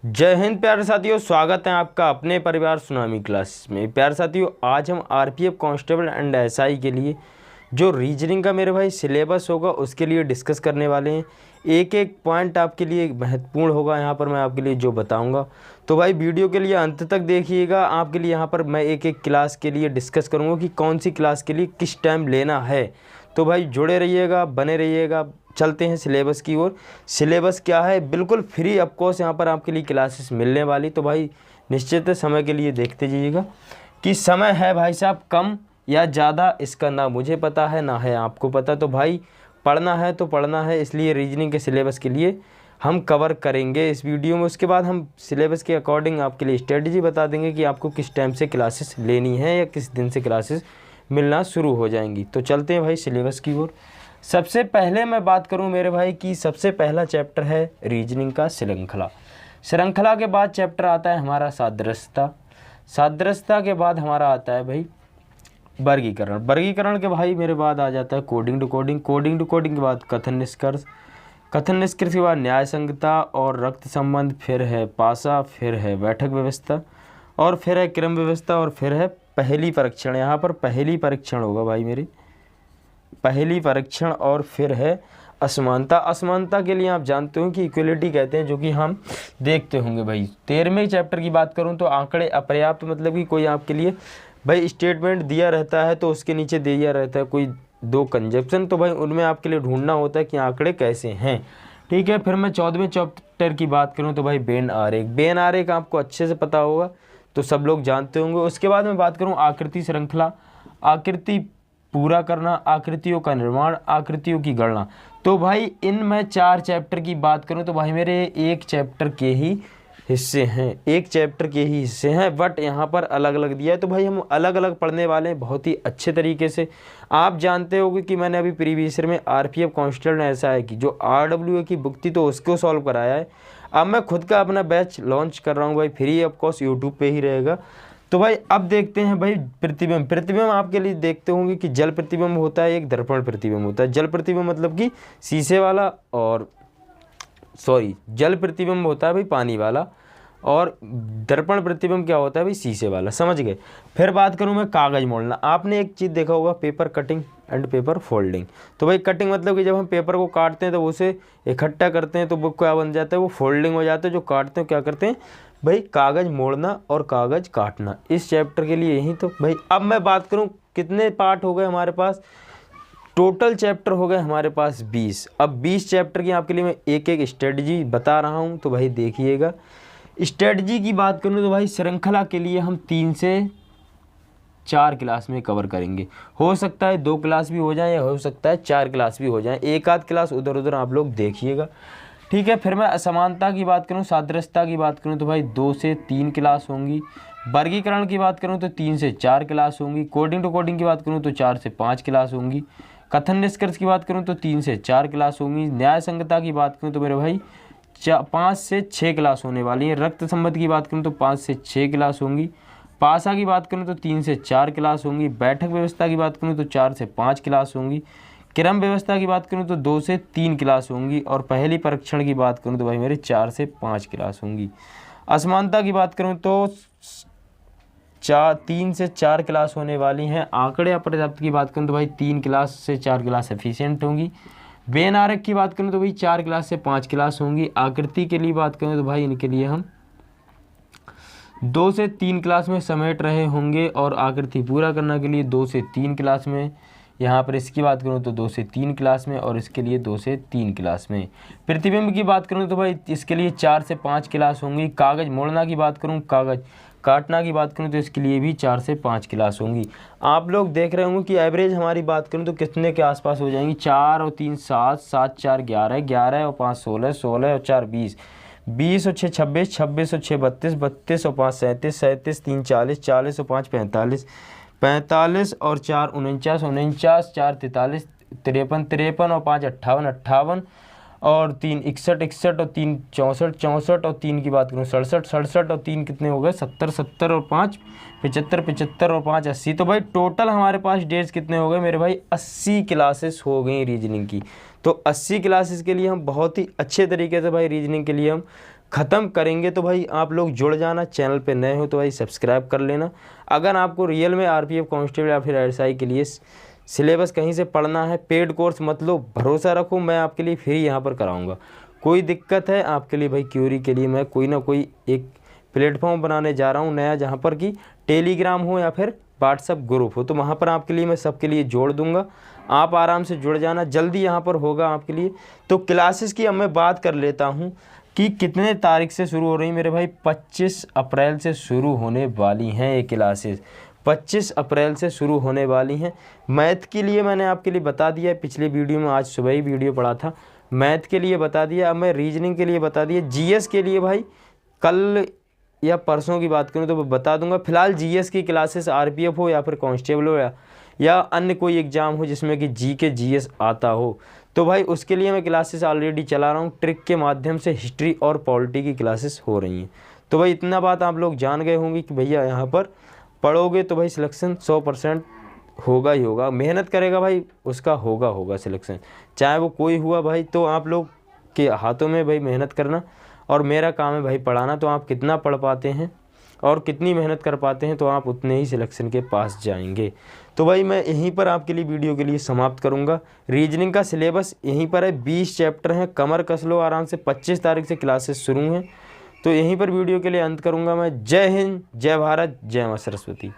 जय हिंद प्यारे साथियों, स्वागत है आपका अपने परिवार सुनामी क्लासेस में। प्यारे साथियों, आज हम आरपीएफ कांस्टेबल एंड एसआई के लिए जो रीजनिंग का मेरे भाई सिलेबस होगा उसके लिए डिस्कस करने वाले हैं। एक एक पॉइंट आपके लिए महत्वपूर्ण होगा, यहाँ पर मैं आपके लिए जो बताऊंगा। तो भाई वीडियो के लिए अंत तक देखिएगा। आपके लिए यहाँ पर मैं एक एक क्लास के लिए डिस्कस करूँगा कि कौन सी क्लास के लिए किस टाइम लेना है। तो भाई जुड़े रहिएगा, बने रहिएगा। चलते हैं सिलेबस की ओर। सिलेबस क्या है, बिल्कुल फ्री ऑफ कॉस्ट यहाँ पर आपके लिए क्लासेस मिलने वाली। तो भाई निश्चित समय के लिए देखते जाइएगा कि समय है भाई साहब कम या ज़्यादा, इसका ना मुझे पता है ना है आपको पता। तो भाई पढ़ना है तो पढ़ना है, इसलिए रीजनिंग के सिलेबस के लिए हम कवर करेंगे इस वीडियो में। उसके बाद हम सिलेबस के अकॉर्डिंग आपके लिए स्ट्रेटजी बता देंगे कि आपको किस टाइम से क्लासेस लेनी है या किस दिन से क्लासेस मिलना शुरू हो जाएंगी। तो चलते हैं भाई सिलेबस की ओर। सबसे पहले मैं बात करूं मेरे भाई कि सबसे पहला चैप्टर है रीजनिंग का श्रृंखला। श्रृंखला के बाद चैप्टर आता है हमारा सादृश्यता। सादृश्यता के बाद हमारा आता है भाई वर्गीकरण। वर्गीकरण के भाई मेरे बाद आ जाता है coding to coding. Coding to coding के बाद कथन निष्कर्ष। कथन निष्कर्ष के बाद न्याय संगतता और रक्त संबंध, फिर है पासा, फिर है बैठक व्यवस्था, और फिर है क्रम व्यवस्था, और फिर है पहली परीक्षण। यहाँ पर पहली परीक्षण होगा भाई मेरी, पहली परीक्षण। और फिर है असमानता। असमानता के लिए आप जानते हो कि इक्वलिटी कहते हैं, जो कि हम देखते होंगे भाई। 13वें चैप्टर की बात करूं तो आंकड़े अपर्याप्त, मतलब कि कोई आपके लिए भाई स्टेटमेंट दिया रहता है तो उसके नीचे दिया रहता है कोई दो कंजप्शन, तो भाई उनमें आपके लिए ढूंढना होता है कि आंकड़े कैसे हैं। ठीक है। फिर मैं 14वें चैप्टर की बात करूँ तो भाई बेन आरेख। बेन आरेख आपको अच्छे से पता होगा, तो सब लोग जानते होंगे। उसके बाद मैं बात करूँ आकृति श्रृंखला। आकृति पूरा करना, आकृतियों का निर्माण, आकृतियों की गणना। तो भाई इन मैं 4 चैप्टर की बात करूं तो भाई मेरे एक चैप्टर के ही हिस्से हैं, एक चैप्टर के ही हिस्से हैं, बट यहाँ पर अलग अलग दिया है। तो भाई हम अलग अलग पढ़ने वाले हैं बहुत ही अच्छे तरीके से। आप जानते होंगे कि मैंने अभी प्रीवियस ईयर में आरपीएफ कांस्टेबल एसआई की जो आरडब्ल्यूए की बुक थी तो उसको सॉल्व कराया है। अब मैं खुद का अपना बैच लॉन्च कर रहा हूँ भाई, फ्री ऑफ कॉस्ट यूट्यूब पे ही रहेगा। तो भाई अब देखते हैं भाई प्रतिबिंब। प्रतिबिंब आपके लिए देखते होंगे कि जल प्रतिबिंब होता है, एक दर्पण प्रतिबिंब होता है। जल प्रतिबिंब मतलब कि शीशे वाला, और जल प्रतिबिंब होता है भाई पानी वाला, और दर्पण प्रतिबिंब क्या होता है भाई शीशे वाला। समझ गए। फिर बात करूं मैं कागज़ मोड़ना। आपने एक चीज़ देखा होगा, paper cutting and paper folding. तो भाई कटिंग मतलब कि जब हम पेपर को काटते हैं तो उसे इकट्ठा करते हैं तो वो क्या बन जाता है, वो फोल्डिंग हो जाता है। जो काटते हैं क्या करते हैं भाई, कागज़ मोड़ना और कागज़ काटना। इस चैप्टर के लिए यही। तो भाई अब मैं बात करूं कितने पार्ट हो गए हमारे पास, टोटल चैप्टर हो गए हमारे पास 20। अब 20 चैप्टर की आपके लिए मैं एक एक स्ट्रेटजी बता रहा हूं, तो भाई देखिएगा। स्ट्रेटजी की बात करूं तो भाई श्रृंखला के लिए हम 3 से 4 क्लास में कवर करेंगे। हो सकता है 2 क्लास भी हो जाए, या हो सकता है 4 क्लास भी हो जाए, एक आध क्लास उधर उधर आप लोग देखिएगा। ठीक है। फिर मैं असमानता की बात करूं, सादृश्यता की बात करूं तो भाई 2 से 3 क्लास होंगी। वर्गीकरण की बात करूं तो 3 से 4 क्लास होंगी। कोडिंग टू कोडिंग की बात करूं तो 4 से 5 क्लास होंगी। कथन निष्कर्ष की बात करूं तो 3 से 4 क्लास होंगी। न्याय संगतता की बात करूं तो मेरे भाई 5 से 6 क्लास होने वाली है। रक्त संबंध की बात करूं तो 5 से 6 क्लास होंगी। पासा की बात करूं तो 3 से 4 क्लास होंगी। बैठक व्यवस्था की बात करूं तो 4 से 5 क्लास होंगी। क्रम व्यवस्था की बात करूं तो 2 से 3 क्लास होंगी। और पहली परीक्षण की बात करूं तो भाई मेरे 4 से 5 क्लास होंगी। असमानता की बात करूं तो 3 से 4 क्लास होने वाली हैं। आंकड़े अपर्याप्त की बात करूं तो भाई 3 क्लास से 4 क्लास एफिशिएंट होंगी। बेन आरेख की बात करूं तो भाई 4 क्लास से 5 क्लास होंगी। आकृति के लिए बात करूं तो भाई इनके लिए हम 2 से 3 क्लास में समेट रहे होंगे। और आकृति पूरा करने के लिए 2 से 3 क्लास में। यहाँ पर इसकी बात करूँ तो 2 से 3 क्लास में, और इसके लिए 2 से 3 क्लास में। प्रतिबिंब की बात करूँ तो भाई इसके लिए 4 से 5 क्लास होंगी। कागज़ मोड़ना की बात करूँ, कागज़ काटना की बात करूँ तो इसके लिए भी 4 से 5 क्लास होंगी। आप लोग देख रहे होंगे कि एवरेज हमारी बात करूँ तो कितने के आसपास हो जाएंगी। 4 और 3 7, 7 4 11, 11 और 5 16, 16 और 4 20, 20 और 6 26, 26 और 6 32, 32 और 5 37, 37 3 40, 40 और 5 45, 45 और 4 49, 49 4 43, 53 53 और 5 58, 58 और 3 61, 61 और 3 64, 64 और 3 की बात करूँ 67, 67 और 3 कितने हो गए 70, 70 और 5 75, 75 और 5 80। तो भाई टोटल हमारे पास डेज कितने हो गए मेरे भाई, 80 क्लासेस हो गई रीजनिंग की। तो 80 क्लासेस के लिए हम बहुत ही अच्छे तरीके से भाई रीजनिंग के लिए हम ख़त्म करेंगे। तो भाई आप लोग जुड़ जाना, चैनल पे नए हो तो भाई सब्सक्राइब कर लेना। अगर आपको रियल में आरपीएफ कांस्टेबल या फिर एसआई के लिए सिलेबस कहीं से पढ़ना है, पेड कोर्स मत लो, भरोसा रखो, मैं आपके लिए फ्री यहाँ पर कराऊँगा। कोई दिक्कत है आपके लिए भाई क्यूरी के लिए मैं कोई ना कोई एक प्लेटफॉर्म बनाने जा रहा हूँ नया, जहाँ पर कि टेलीग्राम हो या फिर व्हाट्सअप ग्रुप हो, तो वहाँ पर आपके लिए मैं सबके लिए जोड़ दूँगा। आप आराम से जुड़ जाना, जल्दी यहाँ पर होगा आपके लिए। तो क्लासेस की अब मैं बात कर लेता हूँ कि कितने तारीख से शुरू हो रही मेरे भाई। 25 अप्रैल से शुरू होने वाली हैं ये क्लासेस, 25 अप्रैल से शुरू होने वाली हैं। मैथ के लिए मैंने आपके लिए बता दिया पिछली वीडियो में, आज सुबह ही वीडियो पढ़ा था, मैथ के लिए बता दिया। अब मैं रीजनिंग के लिए बता दिया। जीएस के लिए भाई कल या परसों की बात करूं तो बता दूंगा। फिलहाल जीएस की क्लासेस आरपीएफ हो या फिर कांस्टेबल हो या अन्य कोई एग्ज़ाम हो जिसमें कि जीएस आता हो, तो भाई उसके लिए मैं क्लासेस ऑलरेडी चला रहा हूँ। ट्रिक के माध्यम से हिस्ट्री और पॉलिटी की क्लासेस हो रही हैं। तो भाई इतना बात आप लोग जान गए होंगे कि भैया यहाँ पर पढ़ोगे तो भाई सिलेक्शन 100% होगा ही होगा। मेहनत करेगा भाई उसका होगा सिलेक्शन, चाहे वो कोई हुआ भाई। तो आप लोग के हाथों में भाई मेहनत करना, और मेरा काम है भाई पढ़ाना। तो आप कितना पढ़ पाते हैं और कितनी मेहनत कर पाते हैं तो आप उतने ही सिलेक्शन के पास जाएंगे। तो भाई मैं यहीं पर आपके लिए वीडियो के लिए समाप्त करूंगा। रीजनिंग का सिलेबस यहीं पर है, 20 चैप्टर हैं, कमर कस लो आराम से। 25 तारीख से क्लासेस शुरू हैं। तो यहीं पर वीडियो के लिए अंत करूंगा मैं। जय हिंद, जय भारत, जय मां सरस्वती।